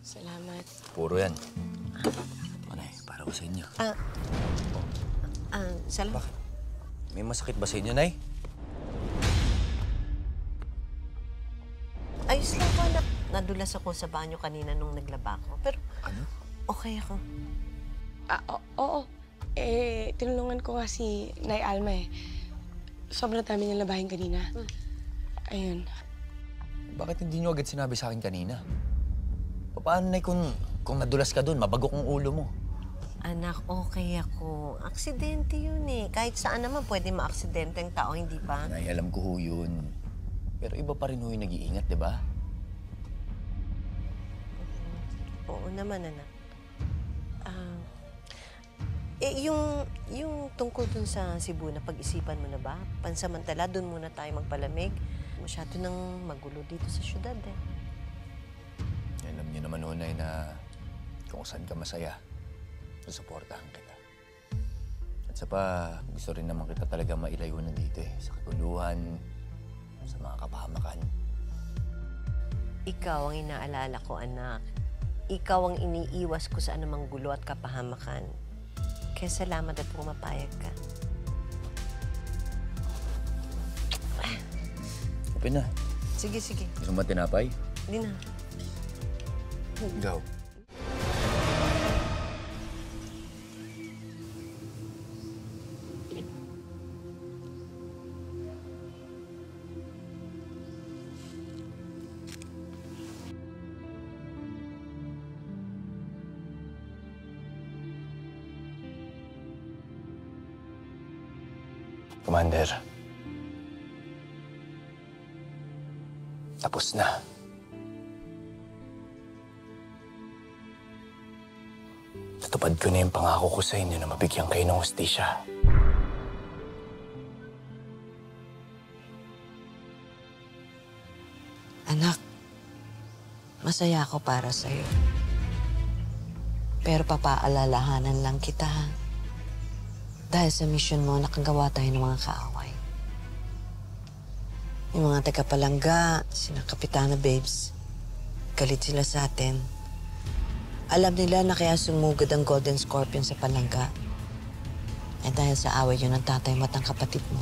Salamat. Puro yan. Manay, para ko sa inyo. Salamat. Bakit? May masakit ba sa inyo, Nay? Ayos lang po, anak. Nadulas ako sa banyo kanina nung naglaba ko. Pero, Ano? okay ako. Oo. Tinulungan ko nga si Nay Alma eh. Sobrang dami niyang labahin kanina. Ayun. Bakit hindi nyo agad sinabi sa akin kanina? Paano, Nay, kung nadulas ka doon, mabagok ang ulo mo? Anak, okay ako. Aksidente yun eh. Kahit saan naman pwede ma-aksidente ang tao, hindi ba? Nay, alam ko ho yun. Pero iba pa rin ho yung nag-iingat, di ba? Oo naman, anak. Yung tungkol dun sa Cebu, na pag-isipan mo na ba? Pansamantala, dun muna tayo magpalamig. Masyado nang magulo dito sa syudad eh. Alam niyo naman, Nay, na kung saan ka masaya, susuportahan kita. At sa pa, gusto rin naman kita talaga mailayo na dito eh. Sa kaguluhan, sa mga kapahamakan. Ikaw ang inaalala ko, anak. Ikaw ang iniiwas ko sa anumang gulo at kapahamakan. Kaya salamat at pumapayag ka. Open na. Sige, sige. Gusto mo ba tinapay? Hindi na. Go. Commander. Tapos na. Natupad ko na yung pangako ko sa inyo na mabigyan kayo ng hustisya. Anak, masaya ako para sa'yo. Pero papaalalahanan lang kita. Dahil sa mission mo, nakagawa tayo ng mga kaaway. Yung mga taga-Palangga, sina Kapitana Babes, galit sila sa atin. Alam nila na kaya sumugod ang Golden Scorpion sa Palangga. Eh dahil sa away yun ng tatay mo at ang kapatid mo.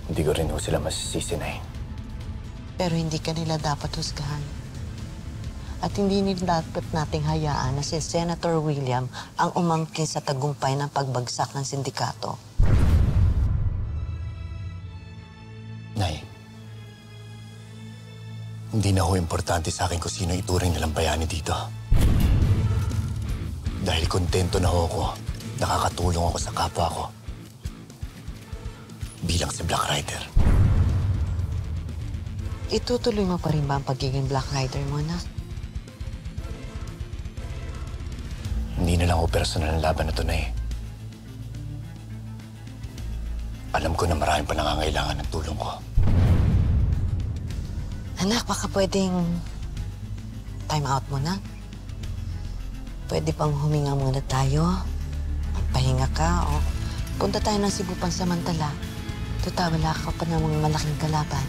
Hindi ko rin ho sila masisisi, Nay. Pero hindi ka nila dapat husgahan. At hindi nila dapat nating hayaan na si Senator William ang umangkin sa tagumpay ng pagbagsak ng sindikato. Nay, hindi na ho importante sa akin kung sino ituring nilang bayani dito. Dahil kontento na ho ako, nakakatulong ako sa kapwa ko. Bilang si Black Rider. Itutuloy mo pa rin ba ang pagiging Black Rider mo, anak? Hindi na lang ho personal ang laban na to, Nay. Alam ko na maraming pa nangangailangan ng tulong ko. Anak, baka pwedeng time out muna. Pwede pang huminga muna tayo. Magpahinga ka o punta tayo ng Cebu pansamantala. Tuta, wala ka pa namang malaking kalaban.